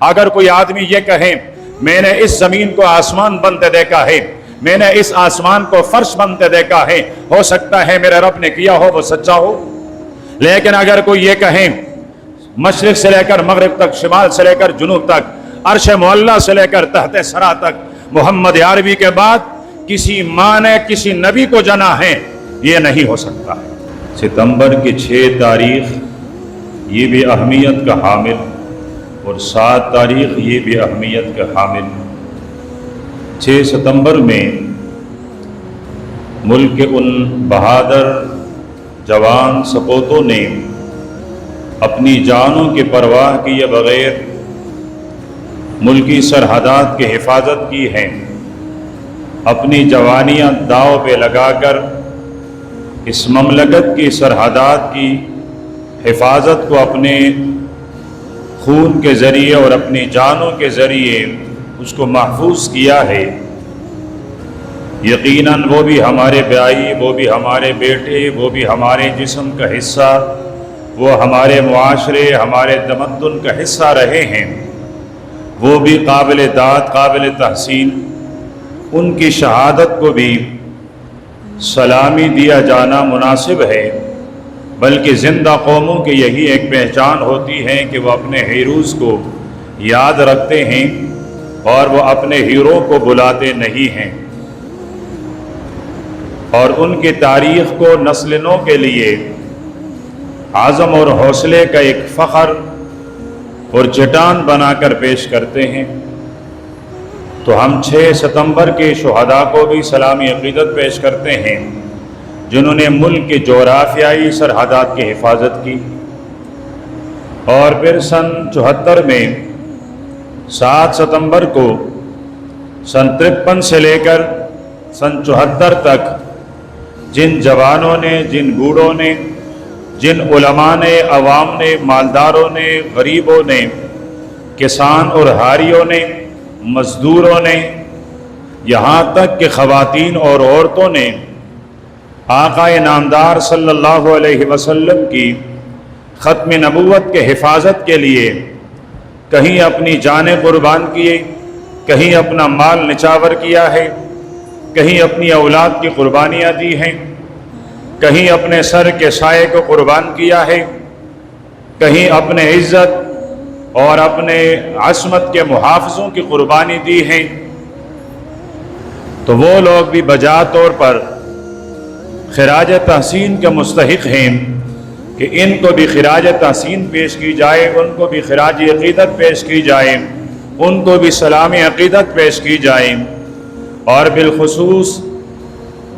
اگر کوئی آدمی یہ کہے میں نے اس زمین کو آسمان بنتے دیکھا ہے، میں نے اس آسمان کو فرش بنتے دیکھا ہے، ہو سکتا ہے میرے رب نے کیا ہو، وہ سچا ہو۔ لیکن اگر کوئی یہ کہے مشرق سے لے کر مغرب تک، شمال سے لے کر جنوب تک، عرش معلیٰ سے لے کر تحت ثری تک محمد عربی کے بعد کسی ماں نے کسی نبی کو جنا ہے، یہ نہیں ہو سکتا۔ ستمبر کی 6 تاریخ یہ بھی اہمیت کا حامل، اور 7 تاریخ یہ بھی اہمیت کا حامل۔ 6 ستمبر میں ملک کے ان بہادر جوان سپوتوں نے اپنی جانوں کی پرواہ کیے بغیر ملکی سرحدات کی حفاظت کی ہے، اپنی جوانیاں داؤ پہ لگا کر اس مملکت کی سرحدات کی حفاظت کو اپنے خون کے ذریعے اور اپنی جانوں کے ذریعے اس کو محفوظ کیا ہے۔ یقیناً وہ بھی ہمارے بھائی، وہ بھی ہمارے بیٹے، وہ بھی ہمارے جسم کا حصہ، وہ ہمارے معاشرے، ہمارے تمدن کا حصہ رہے ہیں، وہ بھی قابل داد، قابل تحسین۔ ان کی شہادت کو بھی سلامی دیا جانا مناسب ہے، بلکہ زندہ قوموں کی یہی ایک پہچان ہوتی ہے کہ وہ اپنے ہیروز کو یاد رکھتے ہیں اور وہ اپنے ہیرو کو بلاتے نہیں ہیں، اور ان کی تاریخ کو نسل نو کے لیے عزم اور حوصلے کا ایک فخر اور چٹان بنا کر پیش کرتے ہیں۔ تو ہم 6 ستمبر کے شہداء کو بھی سلامی عقیدت پیش کرتے ہیں، جنہوں نے ملک کے جغرافیائی سرحدات کی حفاظت کی، اور پھر سن 74 میں 7 ستمبر کو سن 53 سے لے کر سن 74 تک جن جوانوں نے، جن بوڑھوں نے، جن علماء نے، عوام نے، مالداروں نے، غریبوں نے، کسان اور حاریوں نے، مزدوروں نے، یہاں تک کہ خواتین اور عورتوں نے آقا نامدار صلی اللہ علیہ وسلم کی ختم نبوت کے حفاظت کے لیے کہیں اپنی جانیں قربان کیے، کہیں اپنا مال نچاور کیا ہے، کہیں اپنی اولاد کی قربانیاں دی ہیں، کہیں اپنے سر کے سائے کو قربان کیا ہے، کہیں اپنے عزت اور اپنے عصمت کے محافظوں کی قربانی دی ہے، تو وہ لوگ بھی بجا طور پر خراج تحسین کے مستحق ہیں کہ ان کو بھی خراج تحسین پیش کی جائے، ان کو بھی خراج عقیدت پیش کی جائے، ان کو بھی سلامی عقیدت پیش کی جائے۔ اور بالخصوص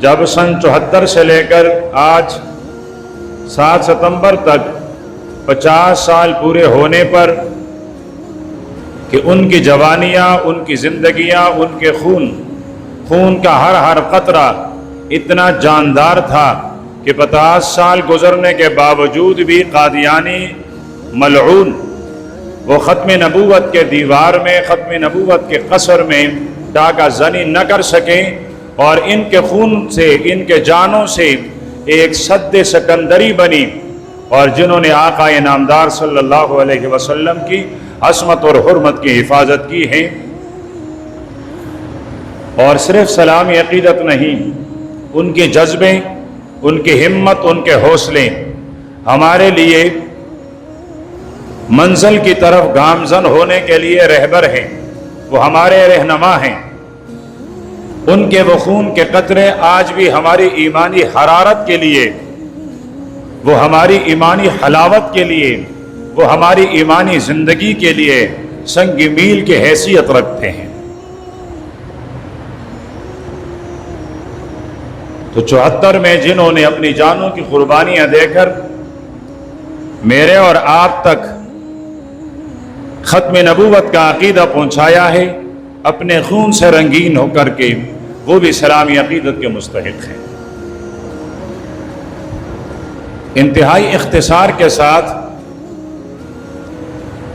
جب سن 74 سے لے کر آج 7 ستمبر تک 50 سال پورے ہونے پر کہ ان کی جوانیاں، ان کی زندگیاں، ان کے خون کا ہر قطرہ اتنا جاندار تھا کہ 50 سال گزرنے کے باوجود بھی قادیانی ملعون وہ ختم نبوت کے دیوار میں، ختم نبوت کے قصر میں ڈاکہ زنی نہ کر سکیں، اور ان کے خون سے، ان کے جانوں سے ایک سد سکندری بنی، اور جنہوں نے آقا نامدار صلی اللہ علیہ وسلم کی عصمت اور حرمت کی حفاظت کی ہے۔ اور صرف سلامی عقیدت نہیں، ان کے جذبے، ان کی ہمت، ان کے حوصلے ہمارے لیے منزل کی طرف گامزن ہونے کے لیے رہبر ہیں، وہ ہمارے رہنما ہیں۔ ان کے وہ خون کے قطرے آج بھی ہماری ایمانی حرارت کے لیے، وہ ہماری ایمانی حلاوت کے لیے، وہ ہماری ایمانی زندگی کے لیے سنگ میل کی حیثیت رکھتے ہیں۔ تو 74 میں جنہوں نے اپنی جانوں کی قربانیاں دے کر میرے اور آپ تک ختم نبوت کا عقیدہ پہنچایا ہے، اپنے خون سے رنگین ہو کر کے، وہ بھی سلامی عقیدت کے مستحق ہیں۔ انتہائی اختصار کے ساتھ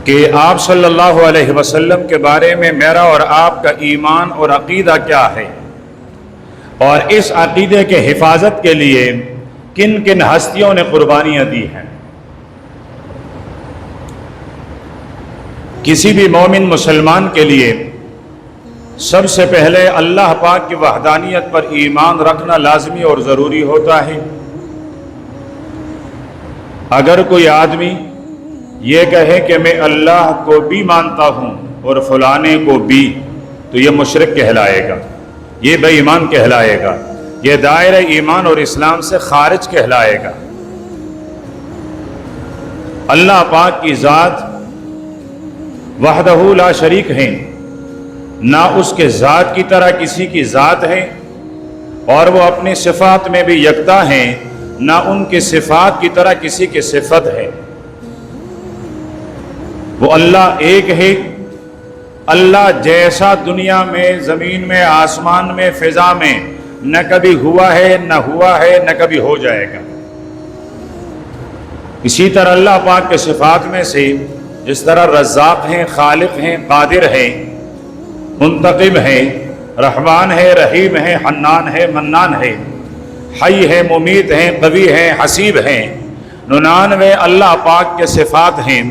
کہ آپ صلی اللہ علیہ وسلم کے بارے میں میرا اور آپ کا ایمان اور عقیدہ کیا ہے، اور اس عقیدے کے حفاظت کے لیے کن کن ہستیوں نے قربانیاں دی ہیں۔ کسی بھی مومن مسلمان کے لیے سب سے پہلے اللہ پاک کی وحدانیت پر ایمان رکھنا لازمی اور ضروری ہوتا ہے۔ اگر کوئی آدمی یہ کہے کہ میں اللہ کو بھی مانتا ہوں اور فلانے کو بھی، تو یہ مشرک کہلائے گا، یہ بے ایمان کہلائے گا، یہ دائرہ ایمان اور اسلام سے خارج کہلائے گا۔ اللہ پاک کی ذات وحدہ لا شریک ہے، نہ اس کے ذات کی طرح کسی کی ذات ہے، اور وہ اپنی صفات میں بھی یکتا ہیں، نہ ان کی صفات کی طرح کسی کی صفت ہے۔ وہ اللہ ایک ہے۔ اللہ جیسا دنیا میں، زمین میں، آسمان میں، فضا میں نہ کبھی ہوا ہے، نہ ہوا ہے، نہ کبھی ہو جائے گا۔ اسی طرح اللہ پاک کے صفات میں سے جس طرح رزاق ہیں، خالق ہیں، قادر ہیں، منتقم ہے، رحمان ہے، رحیم ہے، حنان ہے، منان ہے، حی ہے، ممیت ہیں، قوی ہیں، حسیب ہیں، 99 اللہ پاک کے صفات ہیں۔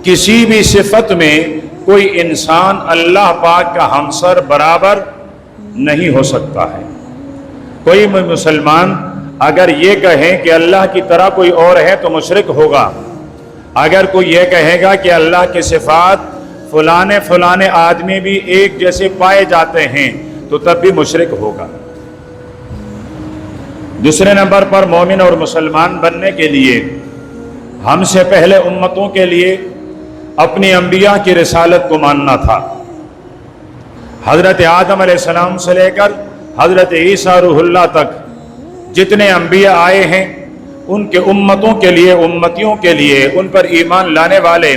کسی بھی صفت میں کوئی انسان اللہ پاک کا ہمسر برابر نہیں ہو سکتا ہے۔ کوئی مسلمان اگر یہ کہے کہ اللہ کی طرح کوئی اور ہے تو مشرک ہوگا۔ اگر کوئی یہ کہے گا کہ اللہ کی صفات فلانے آدمی بھی ایک جیسے پائے جاتے ہیں تو تب بھی مشرک ہوگا۔ دوسرے نمبر پر مومن اور مسلمان بننے کے لیے ہم سے پہلے امتوں کے لیے اپنی انبیاء کی رسالت کو ماننا تھا۔ حضرت آدم علیہ السلام سے لے کر حضرت عیسیٰ روح اللہ تک جتنے انبیاء آئے ہیں، ان کے امتوں کے لیے، امتیوں کے لیے، ان پر ایمان لانے والے،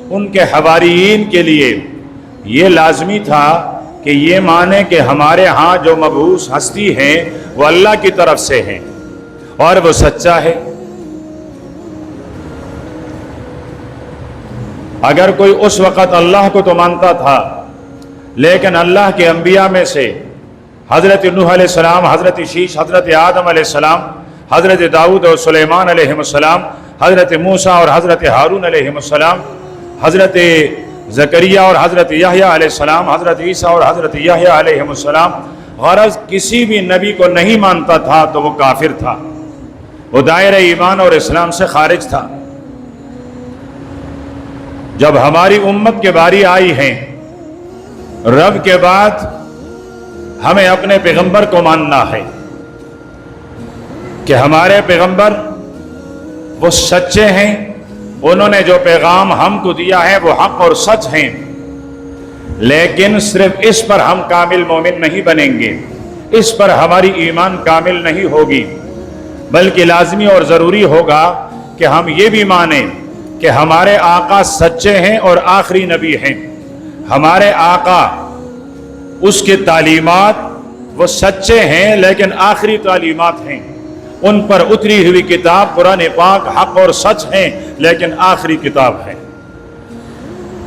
ان کے حواریین کے لیے یہ لازمی تھا کہ یہ مانیں کہ ہمارے ہاں جو مبعوث ہستی ہیں وہ اللہ کی طرف سے ہیں اور وہ سچا ہے۔ اگر کوئی اس وقت اللہ کو تو مانتا تھا، لیکن اللہ کے انبیاء میں سے حضرت نوح علیہ السلام، حضرت شیش، حضرت آدم علیہ السلام، حضرت داؤد اور سلیمان علیہ السلام، حضرت موسیٰ اور حضرت ہارون علیہ السلام، حضرت زکریا اور حضرت یحییٰ علیہ السلام، حضرت عیسیٰ اور حضرت یحییٰ علیہ السلام، غرض کسی بھی نبی کو نہیں مانتا تھا تو وہ کافر تھا، وہ دائرہ ایمان اور اسلام سے خارج تھا۔ جب ہماری امت کے باری آئی ہے، رب کے بعد ہمیں اپنے پیغمبر کو ماننا ہے کہ ہمارے پیغمبر وہ سچے ہیں، انہوں نے جو پیغام ہم کو دیا ہے وہ حق اور سچ ہیں، لیکن صرف اس پر ہم کامل مومن نہیں بنیں گے، اس پر ہماری ایمان کامل نہیں ہوگی، بلکہ لازمی اور ضروری ہوگا کہ ہم یہ بھی مانیں کہ ہمارے آقا سچے ہیں اور آخری نبی ہیں۔ ہمارے آقا، اس کے تعلیمات وہ سچے ہیں لیکن آخری تعلیمات ہیں، ان پر اتری ہوئی کتاب قرآن پاک حق اور سچ ہیں لیکن آخری کتاب ہے۔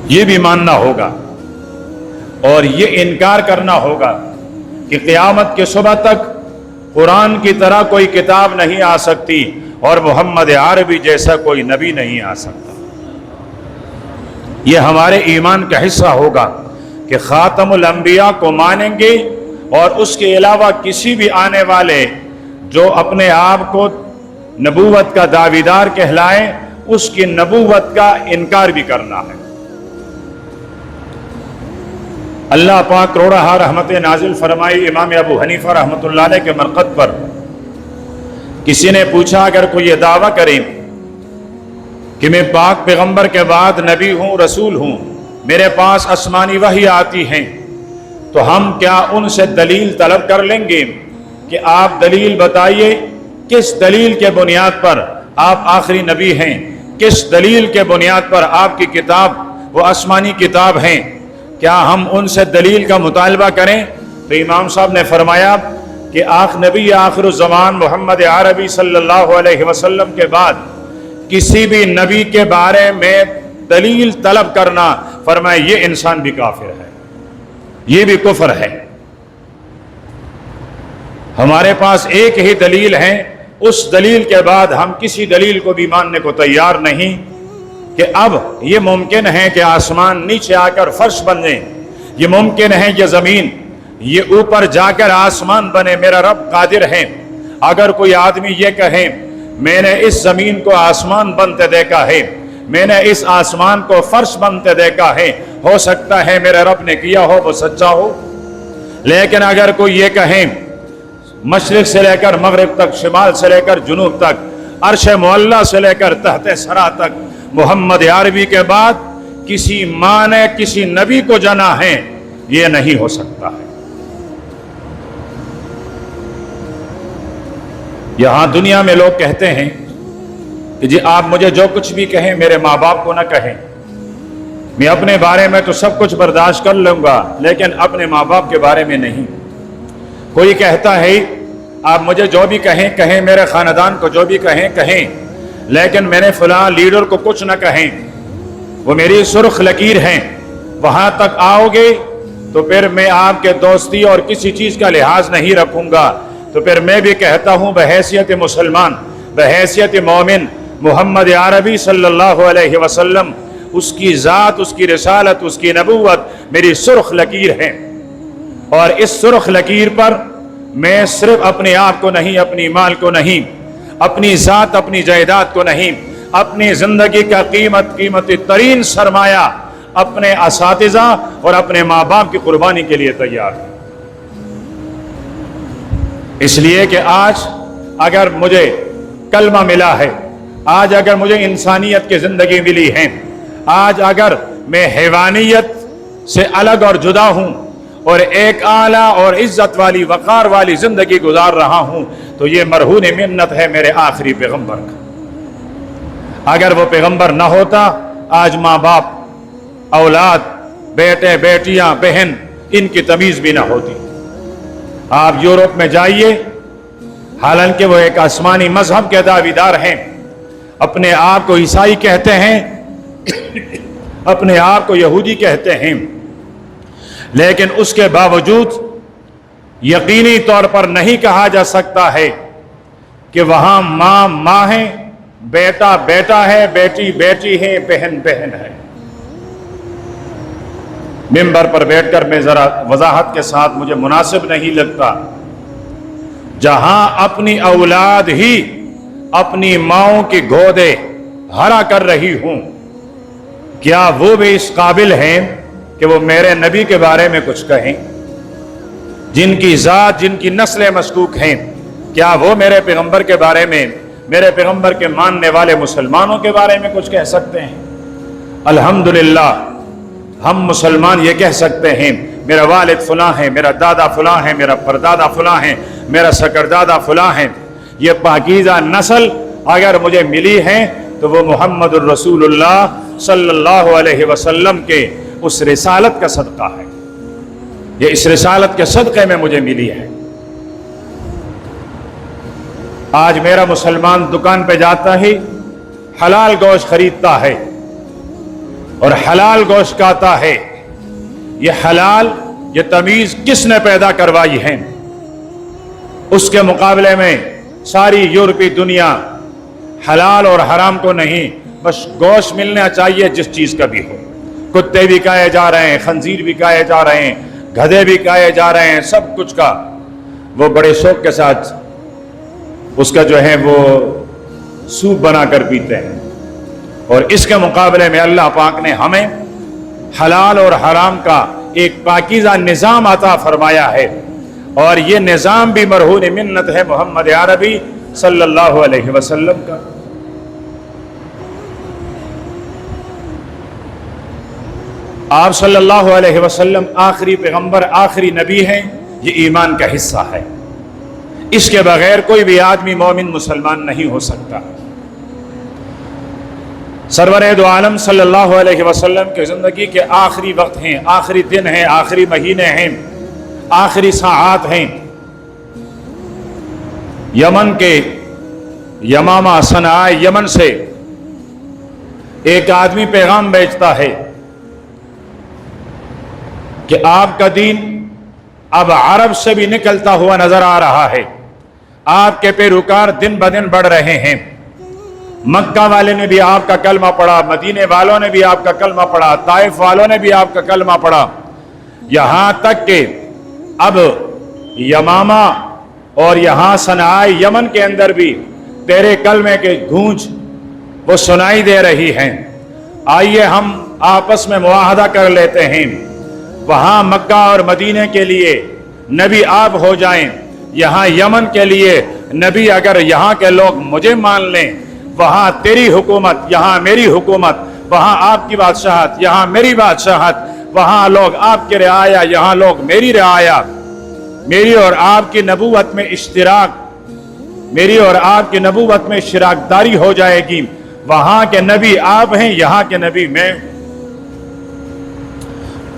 یہ بھی ماننا ہوگا اور یہ انکار کرنا ہوگا کہ قیامت کے صبح تک قرآن کی طرح کوئی کتاب نہیں آ سکتی اور محمد عربی جیسا کوئی نبی نہیں آ سکتا۔ یہ ہمارے ایمان کا حصہ ہوگا کہ خاتم الانبیاء کو مانیں گے اور اس کے علاوہ کسی بھی آنے والے جو اپنے آپ کو نبوت کا دعویدار کہلائے، اس کی نبوت کا انکار بھی کرنا ہے۔ اللہ پاک کروڑہ رحمت نازل فرمائی امام ابو حنیفہ رحمۃ اللہ علیہ کے مرقد پر۔ کسی نے پوچھا اگر کوئی یہ دعویٰ کرے کہ میں پاک پیغمبر کے بعد نبی ہوں، رسول ہوں، میرے پاس آسمانی وحی آتی ہیں، تو ہم کیا ان سے دلیل طلب کر لیں گے کہ آپ دلیل بتائیے، کس دلیل کے بنیاد پر آپ آخری نبی ہیں، کس دلیل کے بنیاد پر آپ کی کتاب وہ آسمانی کتاب ہیں، کیا ہم ان سے دلیل کا مطالبہ کریں؟ تو امام صاحب نے فرمایا کہ نبی آخر الزمان محمد عربی صلی اللہ علیہ وسلم کے بعد کسی بھی نبی کے بارے میں دلیل طلب کرنا، فرمایا یہ انسان بھی کافر ہے، یہ بھی کفر ہے۔ ہمارے پاس ایک ہی دلیل ہے، اس دلیل کے بعد ہم کسی دلیل کو بھی ماننے کو تیار نہیں، کہ اب یہ ممکن ہے کہ آسمان نیچے آ کر فرش بن جائے، یہ ممکن ہے کہ زمین یہ اوپر جا کر آسمان بنے، میرا رب قادر ہے۔ اگر کوئی آدمی یہ کہے میں نے اس زمین کو آسمان بنتے دیکھا ہے، میں نے اس آسمان کو فرش بنتے دیکھا ہے، ہو سکتا ہے میرے رب نے کیا ہو، وہ سچا ہو۔ لیکن اگر کوئی یہ کہے مشرق سے لے کر مغرب تک، شمال سے لے کر جنوب تک، عرش معلیٰ سے لے کر تحت ثری تک محمد عربی کے بعد کسی ماں نے کسی نبی کو جنا ہے، یہ نہیں ہو سکتا ہے۔ یہاں دنیا میں لوگ کہتے ہیں کہ جی آپ مجھے جو کچھ بھی کہیں میرے ماں باپ کو نہ کہیں، میں اپنے بارے میں تو سب کچھ برداشت کر لوں گا لیکن اپنے ماں باپ کے بارے میں نہیں۔ کوئی کہتا ہے آپ مجھے جو بھی کہیں میرے خاندان کو جو بھی کہیں لیکن میں نے فلاں لیڈر کو کچھ نہ کہیں، وہ میری سرخ لکیر ہیں، وہاں تک آؤ گے تو پھر میں آپ کے دوستی اور کسی چیز کا لحاظ نہیں رکھوں گا۔ تو پھر میں بھی کہتا ہوں بحیثیت مسلمان، بحیثیت مومن، محمد عربی صلی اللہ علیہ وسلم، اس کی ذات، اس کی رسالت، اس کی نبوت میری سرخ لکیر ہے، اور اس سرخ لکیر پر میں صرف اپنے آپ کو نہیں، اپنی مال کو نہیں، اپنی ذات، اپنی جائیداد کو نہیں، اپنی زندگی کا قیمتی ترین سرمایہ اپنے اساتذہ اور اپنے ماں باپ کی قربانی کے لیے تیار ہوں۔ اس لیے کہ آج اگر مجھے کلمہ ملا ہے، آج اگر مجھے انسانیت کی زندگی ملی ہے، آج اگر میں حیوانیت سے الگ اور جدا ہوں اور ایک اعلیٰ اور عزت والی، وقار والی زندگی گزار رہا ہوں، تو یہ مرہون منت ہے میرے آخری پیغمبر کا۔ اگر وہ پیغمبر نہ ہوتا، آج ماں باپ، اولاد، بیٹے، بیٹیاں، بہن، ان کی تمیز بھی نہ ہوتی۔ آپ یورپ میں جائیے، حالانکہ وہ ایک آسمانی مذہب کے دعویدار ہیں، اپنے آپ کو عیسائی کہتے ہیں، اپنے آپ کو یہودی کہتے ہیں، لیکن اس کے باوجود یقینی طور پر نہیں کہا جا سکتا ہے کہ وہاں ماں ماں ہے، بیٹا بیٹا ہے، بیٹی بیٹی ہے، بہن بہن ہے۔ ممبر پر بیٹھ کر میں ذرا وضاحت کے ساتھ، مجھے مناسب نہیں لگتا، جہاں اپنی اولاد ہی اپنی ماؤں کی گودے ہرا کر رہی ہوں، کیا وہ بھی اس قابل ہیں کہ وہ میرے نبی کے بارے میں کچھ کہیں؟ جن کی ذات، جن کی نسلیں مشکوک ہیں، کیا وہ میرے پیغمبر کے بارے میں، میرے پیغمبر کے ماننے والے مسلمانوں کے بارے میں کچھ کہہ سکتے ہیں؟ الحمدللہ ہم مسلمان یہ کہہ سکتے ہیں میرا والد فلاں ہے، میرا دادا فلاں ہے، میرا پردادا فلاں ہے، میرا سکردادا فلاں ہے۔ یہ پاکیزہ نسل اگر مجھے ملی ہے تو وہ محمد الرسول اللہ صلی اللہ علیہ وسلم کے اس رسالت کا صدقہ ہے، یہ اس رسالت کے صدقے میں مجھے ملی ہے۔ آج میرا مسلمان دکان پہ جاتا ہے، حلال گوشت خریدتا ہے اور حلال گوشت کھاتا ہے۔ یہ حلال، یہ تمیز کس نے پیدا کروائی ہے؟ اس کے مقابلے میں ساری یورپی دنیا حلال اور حرام کو نہیں، بس گوشت ملنا چاہیے جس چیز کا بھی ہو۔ کتے بھی کھائے جا رہے ہیں، خنزیر بھی کھائے جا رہے ہیں، گدھے بھی کھائے جا رہے ہیں، سب کچھ کا وہ بڑے شوق کے ساتھ اس کا جو ہے وہ سوپ بنا کر پیتے ہیں۔ اور اس کے مقابلے میں اللہ پاک نے ہمیں حلال اور حرام کا ایک پاکیزہ نظام عطا فرمایا ہے، اور یہ نظام بھی مرہون منت ہے محمد عربی صلی اللہ علیہ وسلم کا۔ آپ صلی اللہ علیہ وسلم آخری پیغمبر، آخری نبی ہیں، یہ ایمان کا حصہ ہے۔ اس کے بغیر کوئی بھی آدمی مومن مسلمان نہیں ہو سکتا۔ سرور دو عالم صلی اللہ علیہ وسلم کی زندگی کے آخری وقت ہیں، آخری دن ہیں، آخری مہینے ہیں، آخری ساعات ہیں۔ یمن کے یمامہ صنعاء یمن سے ایک آدمی پیغام بھیجتا ہے کہ آپ کا دین اب عرب سے بھی نکلتا ہوا نظر آ رہا ہے، آپ کے پیروکار دن بدن بڑھ رہے ہیں، مکہ والے نے بھی آپ کا کلمہ پڑھا، مدینے والوں نے بھی آپ کا کلمہ پڑھا، طائف والوں نے بھی آپ کا کلمہ پڑھا، یہاں تک کہ اب یمامہ اور یہاں صنعاء یمن کے اندر بھی تیرے کلمے کے گونج وہ سنائی دے رہی ہیں۔ آئیے ہم آپس میں معاہدہ کر لیتے ہیں، وہاں مکہ اور مدینے کے لیے نبی آپ ہو جائیں، یہاں یمن کے لیے نبی اگر یہاں کے لوگ مجھے مان لیں، وہاں تیری حکومت، یہاں میری حکومت، وہاں آپ کی بادشاہت، یہاں میری بادشاہت، وہاں لوگ آپ کی رعایا، یہاں لوگ میری رعایا، میری اور آپ کی نبوت میں اشتراک، میری اور آپ کی نبوت میں شراکت داری ہو جائے گی۔ وہاں کے نبی آپ ہیں، یہاں کے نبی میں۔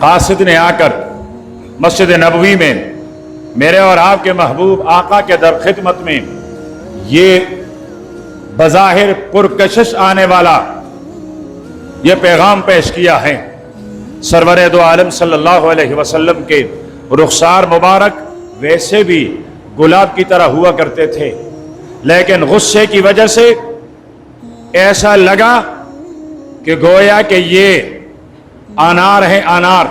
قاصد نے آ کر مسجد نبوی میں میرے اور آپ کے محبوب آقا کے در خدمت میں یہ بظاہر پرکشش آنے والا یہ پیغام پیش کیا ہے۔ سرور دو عالم صلی اللہ علیہ وسلم کے رخسار مبارک ویسے بھی گلاب کی طرح ہوا کرتے تھے، لیکن غصے کی وجہ سے ایسا لگا کہ گویا کہ یہ انار ہے، انار۔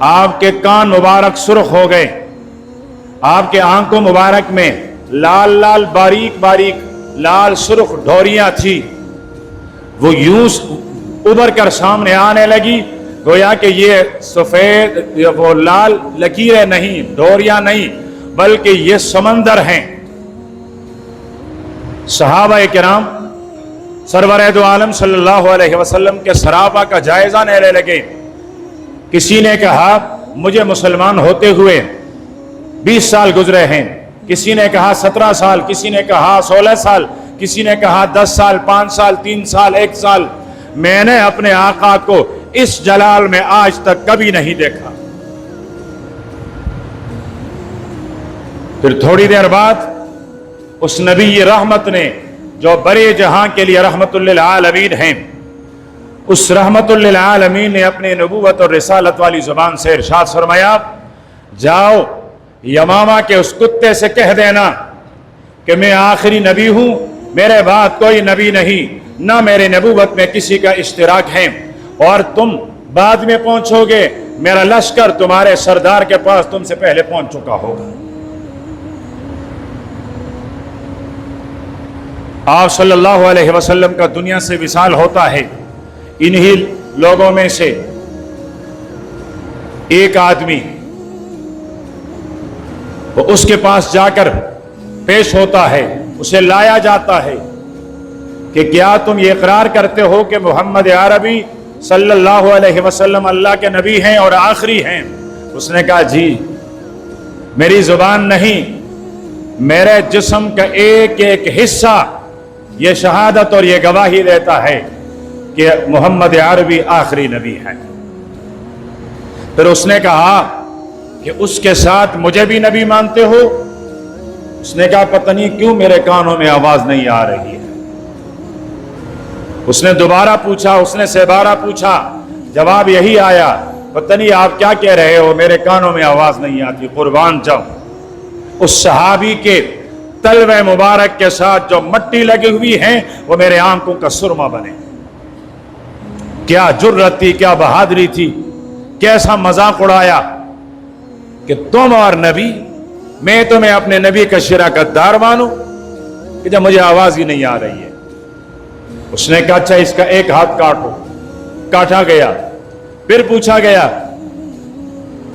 آپ کے کان مبارک سرخ ہو گئے، آپ کے آنکھوں مبارک میں لال لال باریک باریک لال سرخ ڈھوریاں تھی، وہ یوں ابھر کر سامنے آنے لگی گویا کہ یہ سفید وہ لال لکیریں نہیں، ڈھوریاں نہیں، بلکہ یہ سمندر ہیں۔ صحابہ کرام سرور دو عالم صلی اللہ علیہ وسلم کے سراپا کا جائزہ لینے لگے۔ کسی نے کہا مجھے مسلمان ہوتے ہوئے 20 سال گزرے ہیں، کسی نے کہا 17 سال، کسی نے کہا 16 سال، کسی نے کہا 10 سال، 5 سال، 3 سال، 1 سال۔ میں نے اپنے آقا کو اس جلال میں آج تک کبھی نہیں دیکھا۔ پھر تھوڑی دیر بعد اس نبی رحمت نے جو برے جہاں کے لیے رحمت للعالمین ہیں، اس رحمت للعالمین نے اپنے نبوت اور رسالت والی زبان سے ارشاد فرمایا، جاؤ یمامہ کے اس کتے سے کہہ دینا کہ میں آخری نبی ہوں، میرے بعد کوئی نبی نہیں، نہ میرے نبوت میں کسی کا اشتراک ہے، اور تم بعد میں پہنچو گے، میرا لشکر تمہارے سردار کے پاس تم سے پہلے پہنچ چکا ہوگا۔ آپ صلی اللہ علیہ وسلم کا دنیا سے وصال ہوتا ہے، انہی لوگوں میں سے ایک آدمی وہ اس کے پاس جا کر پیش ہوتا ہے، اسے لایا جاتا ہے کہ کیا تم یہ اقرار کرتے ہو کہ محمد عربی صلی اللہ علیہ وسلم اللہ کے نبی ہیں اور آخری ہیں؟ اس نے کہا جی، میری زبان نہیں، میرے جسم کا ایک ایک حصہ یہ شہادت اور یہ گواہی دیتا ہے کہ محمد عربی آخری نبی ہیں۔ پھر اس نے کہا کہ اس کے ساتھ مجھے بھی نبی مانتے ہو؟ اس نے کہا پتہ نہیں کیوں میرے کانوں میں آواز نہیں آ رہی ہے۔ اس نے دوبارہ پوچھا، اس نے سہبارہ پوچھا، جواب یہی آیا، پتہ نہیں آپ کیا کہہ رہے ہو، میرے کانوں میں آواز نہیں آتی۔ قربان جاؤں اس صحابی کے تلوے مبارک کے ساتھ جو مٹی لگی ہوئی ہیں وہ میرے آنکھوں کا سرما بنے۔ کیا جرت تھی، کیا بہادری تھی، کیسا مذاق اڑایا کہ تم اور نبی، میں تمہیں اپنے نبی کا شراکت دار مانوں کہ جب مجھے آواز ہی نہیں آ رہی ہے۔ اس نے کہا اچھا اس کا ایک ہاتھ کاٹو، کاٹا گیا۔ پھر پوچھا گیا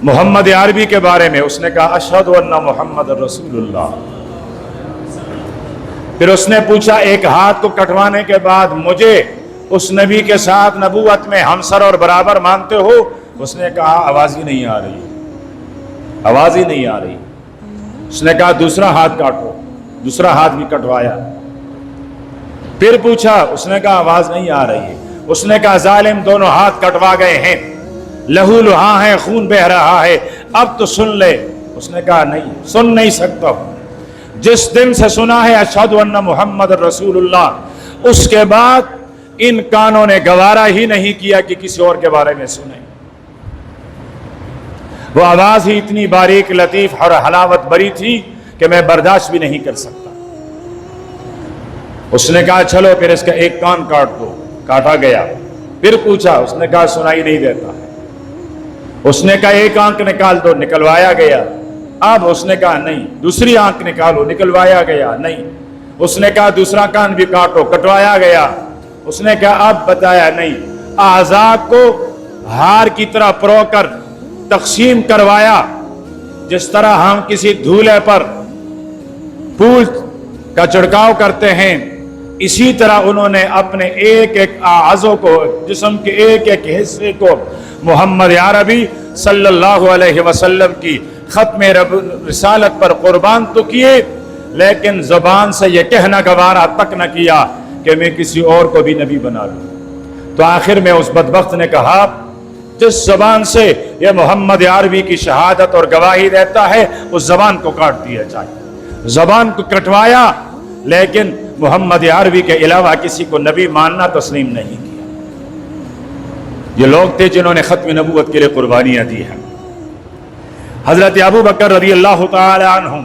محمد عربی کے بارے میں، اس نے کہا اشہد ان محمد رسول اللہ۔ پھر اس نے پوچھا ایک ہاتھ کو کٹوانے کے بعد مجھے اس نبی کے ساتھ نبوت میں ہمسر اور برابر مانتے ہو؟ اس نے کہا آواز ہی نہیں آ رہی، آواز ہی نہیں آ رہی۔ اس نے کہا دوسرا ہاتھ کاٹو، دوسرا ہاتھ بھی کٹوایا۔ پھر پوچھا، اس نے کہا آواز نہیں آ رہی ہے۔ اس نے کہا ظالم دونوں ہاتھ کٹوا گئے ہیں، لہو لہاں ہے، خون بہ رہا ہے، اب تو سن لے۔ اس نے کہا نہیں، سن نہیں سکتا ہوں، جس دن سے سنا ہے اشہد ان محمد رسول اللہ، اس کے بعد ان کانوں نے گوارا ہی نہیں کیا کہ کسی اور کے بارے میں سنیں۔ وہ آواز ہی اتنی باریک، لطیف اور حلاوت بری تھی کہ میں برداشت بھی نہیں کر سکتا۔ اس نے کہا چلو پھر اس کا ایک کان کاٹ دو، کاٹا گیا۔ پھر پوچھا، اس نے کہا سنائی نہیں دیتا ہے۔ اس نے کہا ایک آنکھ نکال دو، نکلوایا گیا۔ اب اس نے کہا نہیں، دوسری آنکھ نکالو، نکلوایا گیا۔ نہیں، اس نے کہا دوسرا کان بھی کاٹو، کٹوایا گیا۔ اس نے کہا اب بتایا نہیں۔ اعضاء کو ہار کی طرح پرو کر تقسیم کروایا، جس طرح ہم کسی دھولے پر پھول کا چھڑکاؤ کرتے ہیں، اسی طرح انہوں نے اپنے ایک ایک اعضاء کو، جسم کے ایک ایک حصے کو محمد عربی صلی اللہ علیہ وسلم کی ختم رسالت پر قربان تو کیے، لیکن زبان سے یہ کہنا گوارا تک نہ کیا کہ میں کسی اور کو بھی نبی بنا لوں۔ تو آخر میں اس بدبخت نے کہا جس زبان سے یہ محمد عربی کی شہادت اور گواہی دیتا ہے اس زبان کو کاٹ دیا جائے۔ زبان کو کٹوایا، لیکن محمد عربی کے علاوہ کسی کو نبی ماننا تسلیم نہیں کیا۔ یہ لوگ تھے جنہوں نے ختم نبوت کے لیے قربانیاں دی ہیں۔ حضرت ابو بکر رضی اللہ تعالی عنہ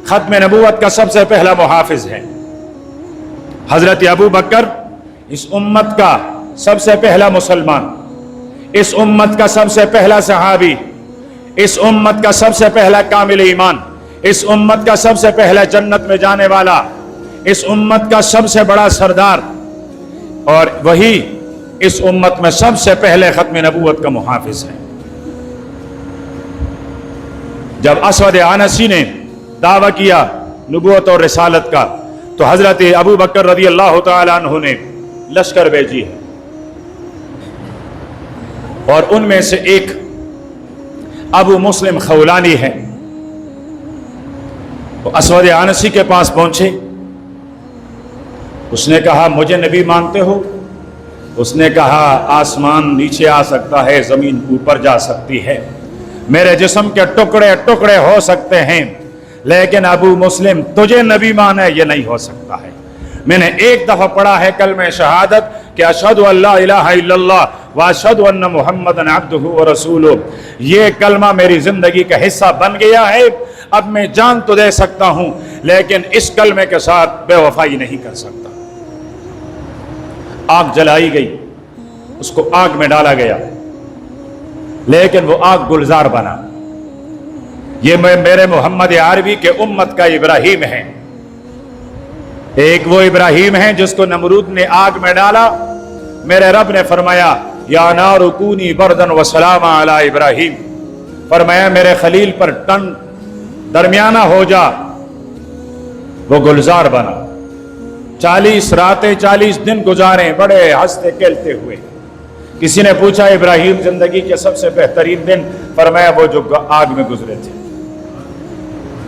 ختم نبوت کا سب سے پہلا محافظ ہے۔ حضرت ابو بکر اس امت کا سب سے پہلا مسلمان، اس امت کا سب سے پہلا صحابی، اس امت کا سب سے پہلا کامل ایمان، اس امت کا سب سے پہلا جنت میں جانے والا، اس امت کا سب سے بڑا سردار، اور وہی اس امت میں سب سے پہلے ختم نبوت کا محافظ ہے۔ جب اسود عنسی نے دعویٰ کیا نبوت اور رسالت کا، تو حضرت ابو بکر رضی اللہ تعالی عنہ نے لشکر بھیجی ہے، اور ان میں سے ایک ابو مسلم خولانی ہے۔ وہ اسود عنسی کے پاس پہنچے، اس نے کہا مجھے نبی مانتے ہو؟ اس نے کہا آسمان نیچے آ سکتا ہے، زمین اوپر جا سکتی ہے، میرے جسم کے ٹکڑے ٹکڑے ہو سکتے ہیں، لیکن ابو مسلم تجھے نبی مانے یہ نہیں ہو سکتا ہے۔ میں نے ایک دفعہ پڑھا ہے کلمہ شہادت کہ اشہد ان لا الہ الا اللہ واشہد ان محمدًا عبدہ ورسولہ، یہ کلمہ میری زندگی کا حصہ بن گیا ہے۔ اب میں جان تو دے سکتا ہوں، لیکن اس کلمے کے ساتھ بے وفائی نہیں کر سکتا۔ آگ جلائی گئی، اس کو آگ میں ڈالا گیا، لیکن وہ آگ گلزار بنا۔ یہ میرے محمد عربی کے امت کا ابراہیم ہے۔ ایک وہ ابراہیم ہے جس کو نمرود نے آگ میں ڈالا، میرے رب نے فرمایا یا نار کونی بردن وسلام علی ابراہیم، فرمایا میرے خلیل پر ٹن درمیانہ ہو جا، وہ گلزار بنا۔ 40 راتیں 40 دن گزارے بڑے ہنستے کھیلتے ہوئے۔ کسی نے پوچھا ابراہیم زندگی کے سب سے بہترین دن، فرمایا وہ جو آگ میں گزرے تھے۔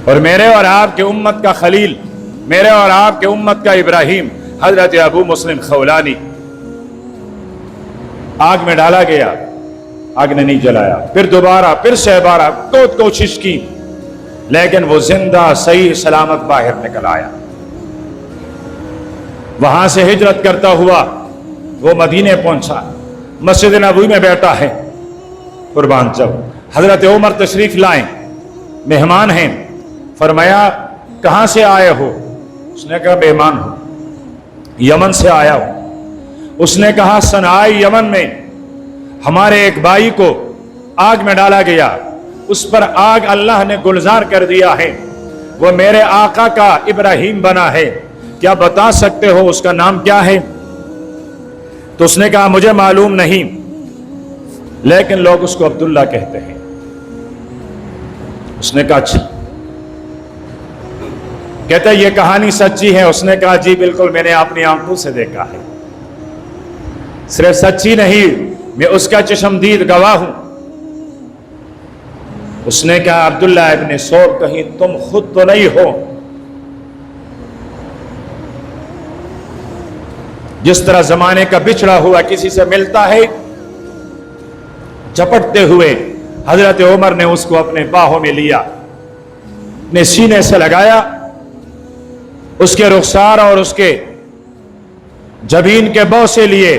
اور میرے اور آپ کے امت کا خلیل، میرے اور آپ کے امت کا ابراہیم حضرت ابو مسلم خولانی، آگ میں ڈالا گیا، آگ نے نہیں جلایا۔ پھر دوبارہ پھر سے بارہ بہت کوشش کی، لیکن وہ زندہ صحیح سلامت باہر نکل آیا۔ وہاں سے ہجرت کرتا ہوا وہ مدینے پہنچا، مسجد نبوی میں بیٹھا ہے قربان جب حضرت عمر تشریف لائیں، مہمان ہیں، فرمایا کہاں سے آئے ہو؟ اس نے کہا مہمان ہوں، یمن سے آیا ہوں۔ اس نے کہا صنعائی یمن میں ہمارے ایک بھائی کو آگ میں ڈالا گیا، اس پر آگ اللہ نے گلزار کر دیا ہے، وہ میرے آقا کا ابراہیم بنا ہے، کیا بتا سکتے ہو اس کا نام کیا ہے؟ تو اس نے کہا مجھے معلوم نہیں، لیکن لوگ اس کو عبداللہ کہتے ہیں۔ اس نے کہا اچھا، کہتا ہے یہ کہانی سچی ہے؟ اس نے کہا جی بالکل، میں نے اپنی آنکھوں سے دیکھا ہے، صرف سچی نہیں میں اس کا چشمدید گواہ ہوں۔ اس نے کہا عبداللہ ابن سور کہیں تم خود تو نہیں ہو؟ جس طرح زمانے کا بچھڑا ہوا کسی سے ملتا ہے، جھپٹتے ہوئے حضرت عمر نے اس کو اپنے باہوں میں لیا، اپنے سینے سے لگایا، اس کے رخسار اور اس کے جبین کے بوسے لیے،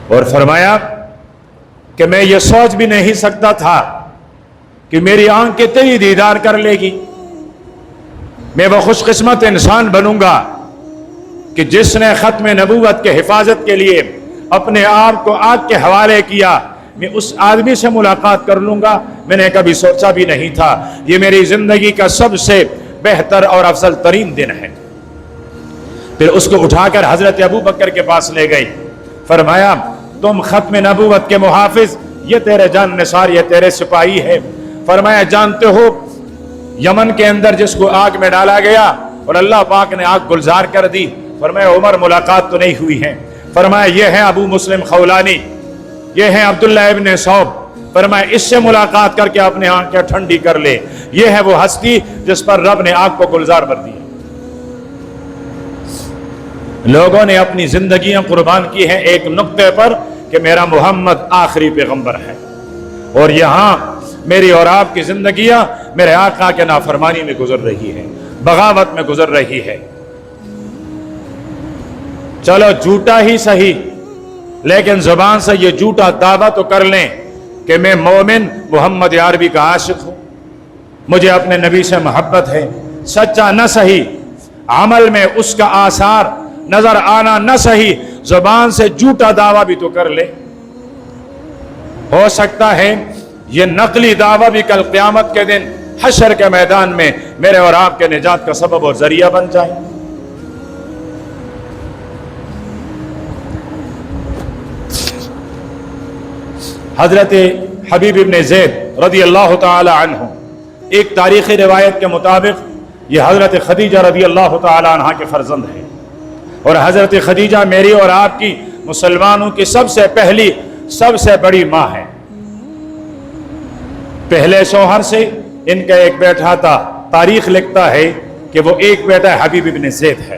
اور فرمایا کہ میں یہ سوچ بھی نہیں سکتا تھا کہ میری آنکھ تیری دیدار کر لے گی، میں وہ خوش قسمت انسان بنوں گا کہ جس نے ختم نبوت کے حفاظت کے لیے اپنے آپ کو آگ کے حوالے کیا، میں اس آدمی سے ملاقات کر لوں گا۔ میں نے کبھی سوچا بھی نہیں تھا، یہ میری زندگی کا سب سے بہتر اور افضل ترین دن ہے۔ پھر اس کو اٹھا کر حضرت ابو بکر کے پاس لے گئی، فرمایا تم ختم نبوت کے محافظ، یہ تیرے جان نثار، یہ تیرے سپاہی ہے۔ فرمایا جانتے ہو یمن کے اندر جس کو آگ میں ڈالا گیا اور اللہ پاک نے آگ گلزار کر دی؟ فرمایا عمر ملاقات تو نہیں ہوئی ہے۔ فرمایا یہ ہے ابو مسلم خولانی، یہ ہے عبداللہ ابن صوب۔ فرمایا اس سے ملاقات کر کے اپنے آنکھیں ٹھنڈی کر لے، یہ ہے وہ ہستی جس پر رب نے آگ کو گلزار کر دیا۔ لوگوں نے اپنی زندگیاں قربان کی ہیں ایک نقطے پر کہ میرا محمد آخری پیغمبر ہے، اور یہاں میری اور آپ کی زندگیاں میرے آقا کے نافرمانی میں گزر رہی ہے، بغاوت میں گزر رہی ہے۔ چلو جھوٹا ہی صحیح، لیکن زبان سے یہ جھوٹا دعویٰ تو کر لیں کہ میں مومن محمد عربی کا عاشق ہوں، مجھے اپنے نبی سے محبت ہے۔ سچا نہ صحیح، عمل میں اس کا آثار نظر آنا نہ صحیح، زبان سے جھوٹا دعویٰ بھی تو کر لے۔ ہو سکتا ہے یہ نقلی دعویٰ بھی کل قیامت کے دن حشر کے میدان میں میرے اور آپ کے نجات کا سبب اور ذریعہ بن جائے۔ حضرت حبیب ابن زید رضی اللہ تعالی عنہ، ایک تاریخی روایت کے مطابق یہ حضرت خدیجہ رضی اللہ تعالی عنہ کے فرزند ہیں، اور حضرت خدیجہ میری اور آپ کی مسلمانوں کی سب سے پہلی سب سے بڑی ماں ہے۔ پہلے شوہر سے ان کا ایک بیٹا تھا، تاریخ لکھتا ہے کہ وہ ایک بیٹا حبیب ابن زید ہے،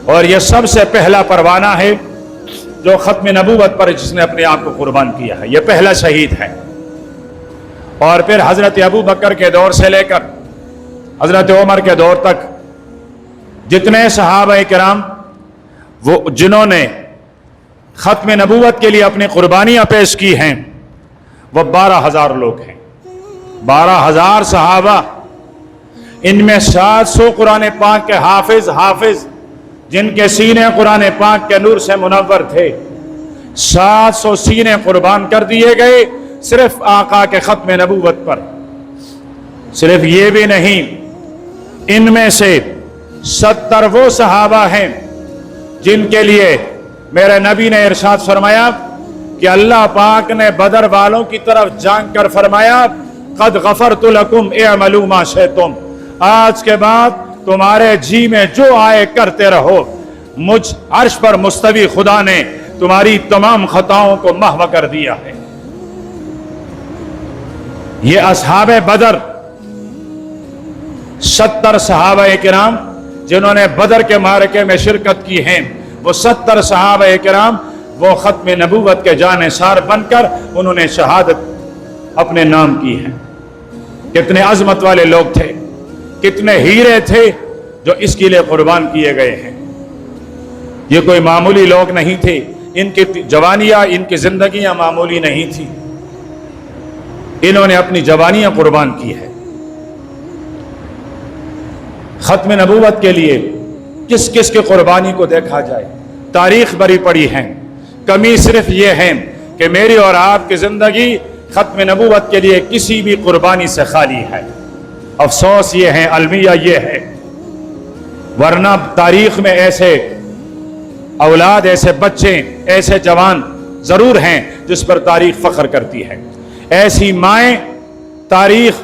اور یہ سب سے پہلا پروانہ ہے جو ختم نبوت پر جس نے اپنے آپ کو قربان کیا ہے، یہ پہلا شہید ہے۔ اور پھر حضرت ابو بکر کے دور سے لے کر حضرت عمر کے دور تک جتنے صحابہ کرام وہ جنہوں نے ختم نبوت کے لیے اپنی قربانیاں پیش کی ہیں وہ 12,000 لوگ ہیں، 12,000 صحابہ۔ ان میں 700 قرآن پاک کے حافظ جن کے سینے قرآن پاک کے نور سے منور تھے، 700 سینے قربان کر دیے گئے صرف آقا کے ختم نبوت پر۔ صرف یہ بھی نہیں، ان میں سے 70 وہ صحابہ ہیں جن کے لیے میرے نبی نے ارشاد فرمایا کہ اللہ پاک نے بدر والوں کی طرف جھانک کر فرمایا قد غفرت لکم اعملوا ما شئتم، آج کے بعد تمہارے جی میں جو آئے کرتے رہو، مجھ عرش پر مستوی خدا نے تمہاری تمام خطاؤں کو محو کر دیا ہے۔ یہ اصحاب بدر، 70 صحابہ کرام جنہوں نے بدر کے معرکے میں شرکت کی ہیں، وہ 70 صحابہ کرام وہ ختم نبوت کے جانثار بن کر انہوں نے شہادت اپنے نام کی ہے۔ کتنے عظمت والے لوگ تھے، کتنے ہیرے تھے جو اس کے لیے قربان کیے گئے ہیں۔ یہ کوئی معمولی لوگ نہیں تھے، ان کی جوانیاں، ان کی زندگیاں معمولی نہیں تھی، انہوں نے اپنی جوانیاں قربان کی ہے۔ ختم نبوت کے لیے کس کس کی قربانی کو دیکھا جائے، تاریخ بری پڑی ہے۔ کمی صرف یہ ہے کہ میری اور آپ کی زندگی ختم نبوت کے لیے کسی بھی قربانی سے خالی ہے۔ افسوس یہ ہے، المیہ یہ ہے، ورنہ تاریخ میں ایسے اولاد، ایسے بچے، ایسے جوان ضرور ہیں جس پر تاریخ فخر کرتی ہے۔ ایسی مائیں تاریخ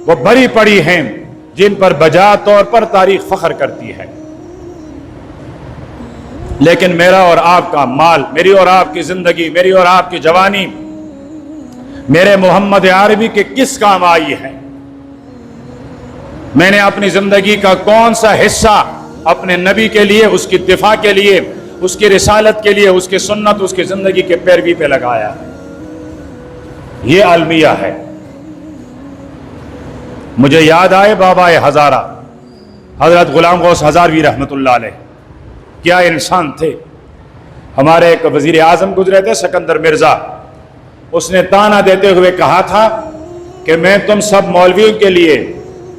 وہ بری پڑی ہیں جن پر بجا طور پر تاریخ فخر کرتی ہے۔ لیکن میرا اور آپ کا مال، میری اور آپ کی زندگی، میری اور آپ کی جوانی میرے محمد عربی کے کس کام آئی ہے؟ میں نے اپنی زندگی کا کون سا حصہ اپنے نبی کے لیے، اس کی دفاع کے لیے، اس کی رسالت کے لیے، اس کی سنت، اس کی زندگی کے پیروی پہ لگایا ہے؟ یہ المیہ ہے۔ مجھے یاد آئے بابا ہزارہ حضرت غلام غوث ہزاروی رحمۃ اللہ علیہ، کیا انسان تھے۔ ہمارے ایک وزیر اعظم گزرے تھے سکندر مرزا، اس نے تانا دیتے ہوئے کہا تھا کہ میں تم سب مولویوں کے لیے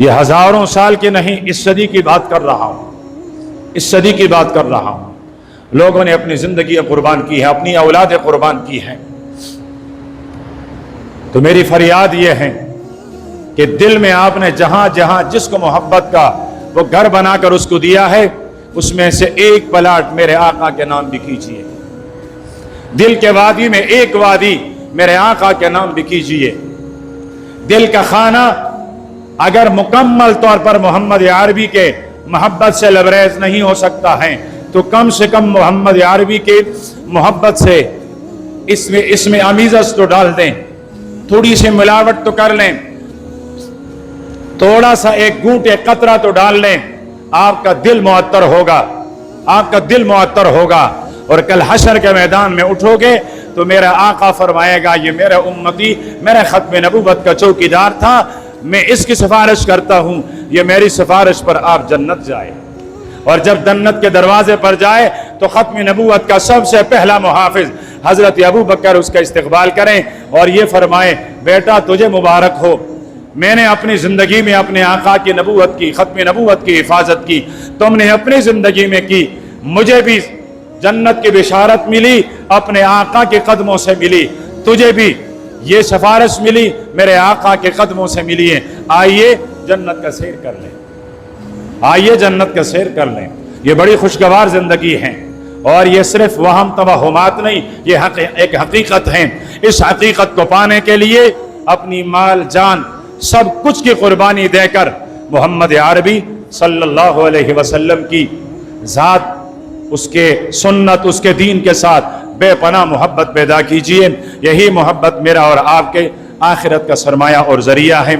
یہ ہزاروں سال کی نہیں، اس صدی کی بات کر رہا ہوں، اس صدی کی بات کر رہا ہوں۔ لوگوں نے اپنی زندگی قربان کی ہے، اپنی اولادیں قربان کی ہیں۔ تو میری فریاد یہ ہے کہ دل میں آپ نے جہاں جہاں جس کو محبت کا وہ گھر بنا کر اس کو دیا ہے، اس میں سے ایک پلاٹ میرے آقا کے نام بھی کیجیے۔ دل کے وادی میں ایک وادی میرے آقا کے نام بھی کیجیے۔ دل کا خانہ اگر مکمل طور پر محمد عربی کے محبت سے لبریز نہیں ہو سکتا ہے تو کم سے کم محمد عربی کے محبت سے اس میں امیزش تو ڈال دیں، تھوڑی سی ملاوٹ تو کر لیں، تھوڑا سا ایک گھونٹ ایک قطرہ تو ڈال لیں، آپ کا دل معطر ہوگا، آپ کا دل معطر ہوگا۔ اور کل حشر کے میدان میں اٹھو گے تو میرا آقا فرمائے گا یہ میرا امتی میرے ختم نبوت کا چوکیدار تھا، میں اس کی سفارش کرتا ہوں، یہ میری سفارش پر آپ جنت جائے۔ اور جب جنت کے دروازے پر جائے تو ختم نبوت کا سب سے پہلا محافظ حضرت ابو بکر اس کا استقبال کریں اور یہ فرمائیں بیٹا تجھے مبارک ہو، میں نے اپنی زندگی میں اپنے آقا کی نبوت کی، ختم نبوت کی حفاظت کی، تم نے اپنی زندگی میں کی، مجھے بھی جنت کی بشارت ملی، اپنے آقا کے قدموں سے ملی، تجھے بھی یہ سفارش ملی میرے آقا کے قدموں سے ملی ہے، آئیے جنت کا سیر کر لیں، آئیے جنت کا سیر کر لیں۔ یہ بڑی خوشگوار زندگی ہے اور یہ صرف وہم توہمات نہیں، یہ ایک حقیقت ہے۔ اس حقیقت کو پانے کے لیے اپنی مال جان سب کچھ کی قربانی دے کر محمد عربی صلی اللہ علیہ وسلم کی ذات، اس کے سنت، اس کے دین کے ساتھ بے پناہ محبت پیدا کیجئے۔ یہی محبت میرا اور آپ کے آخرت کا سرمایہ اور ذریعہ ہے۔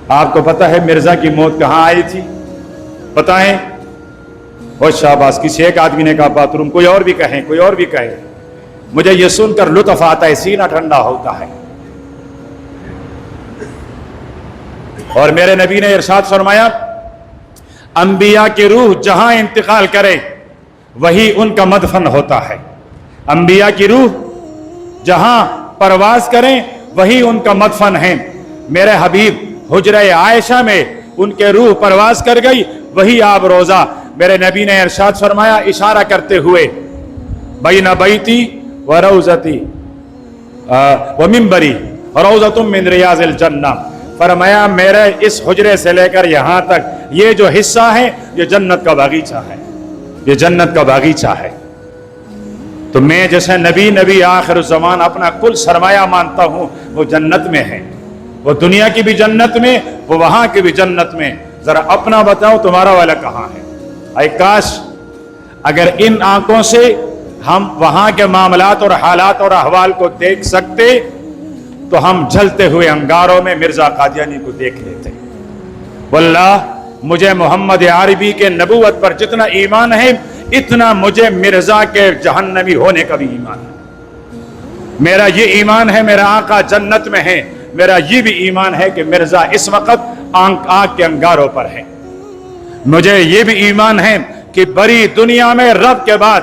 آپ کو پتہ ہے مرزا کی موت کہاں آئی تھی؟ بتائیں؟ اور شاباش، کسی ایک آدمی نے کہا باتھ روم، کوئی اور بھی کہیں، کوئی اور بھی کہے، مجھے یہ سن کر لطف آتا ہے، سینہ ٹھنڈا ہوتا ہے۔ اور میرے نبی نے ارشاد فرمایا انبیاء کی روح جہاں انتقال کرے وہی ان کا مدفن ہوتا ہے۔ انبیاء کی روح جہاں پرواز کریں وہی ان کا مدفن ہے۔ میرے حبیب حجرہ عائشہ میں ان کے روح پرواز کر گئی، وہی آب روزہ۔ میرے نبی نے ارشاد فرمایا اشارہ کرتے ہوئے بین بیتی و روزتی و منبری روزۃ من ریاض الجنہ، فرمایا میرے اس حجرے سے لے کر یہاں تک یہ جو حصہ ہے یہ جنت کا باغیچہ ہے، یہ جنت کا باغیچہ ہے۔ تو میں جیسے نبی آخر الزمان اپنا کل سرمایہ مانتا ہوں، وہ جنت میں ہے، وہ دنیا کی بھی جنت میں، وہ وہاں کی بھی جنت میں۔ ذرا اپنا بتاؤ تمہارا والا کہاں ہے؟ اے کاش اگر ان آنکھوں سے ہم وہاں کے معاملات اور حالات اور احوال کو دیکھ سکتے تو ہم جلتے ہوئے انگاروں میں مرزا قادیانی کو دیکھ لیتے۔ واللہ مجھے محمد عربی کے نبوت پر جتنا ایمان ہے اتنا مجھے مرزا کے جہنمی ہونے کا بھی ایمان ہے۔ میرا یہ ایمان ہے میرا آقا جنت میں ہے، میرا یہ بھی ایمان ہے کہ مرزا اس وقت آنکھ کے انگاروں پر ہے۔ مجھے یہ بھی ایمان ہے کہ بڑی دنیا میں رب کے بعد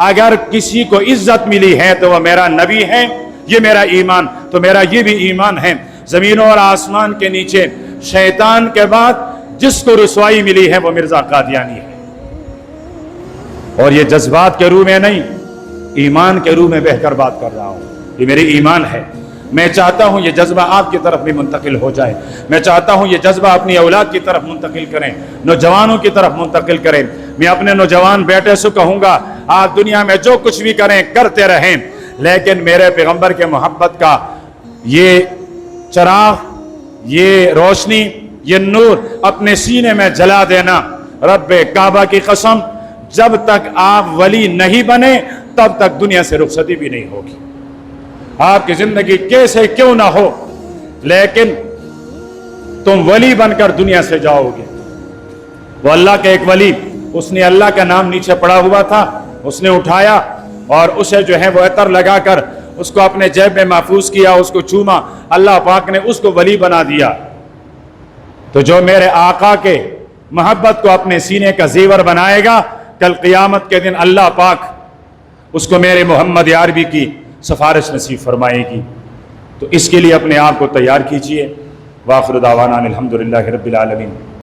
اگر کسی کو عزت ملی ہے تو وہ میرا نبی ہے، یہ میرا ایمان۔ تو میرا یہ بھی ایمان ہے زمینوں اور آسمان کے نیچے شیطان کے بعد جس کو رسوائی ملی ہے وہ مرزا قادیانی ہے۔ اور یہ جذبات کے روح میں نہیں، ایمان کے روح میں بہ کر بات کر رہا ہوں، یہ میری ایمان ہے۔ میں چاہتا ہوں یہ جذبہ آپ کی طرف بھی منتقل ہو جائے، میں چاہتا ہوں یہ جذبہ اپنی اولاد کی طرف منتقل کریں، نوجوانوں کی طرف منتقل کریں۔ میں اپنے نوجوان بیٹے سے کہوں گا آپ دنیا میں جو کچھ بھی کریں کرتے رہیں، لیکن میرے پیغمبر کے محبت کا یہ چراغ، یہ روشنی، یہ نور اپنے سینے میں جلا دینا۔ رب کعبہ کی قسم جب تک آپ ولی نہیں بنے تب تک دنیا سے رخصتی بھی نہیں ہوگی۔ آپ کی زندگی کیسے کیوں نہ ہو لیکن تم ولی بن کر دنیا سے جاؤ گے۔ وہ اللہ کے ایک ولی، اس نے اللہ کا نام نیچے پڑا ہوا تھا، اس نے اٹھایا اور اسے جو ہے وہ عطر لگا کر اس کو اپنے جیب میں محفوظ کیا، اس کو چوما، اللہ پاک نے اس کو ولی بنا دیا۔ تو جو میرے آقا کے محبت کو اپنے سینے کا زیور بنائے گا، کل قیامت کے دن اللہ پاک اس کو میرے محمد عربی کی سفارش نصیب فرمائے گی۔ تو اس کے لیے اپنے آپ کو تیار کیجئے، واخر دعوانا الحمدللہ رب العالمین۔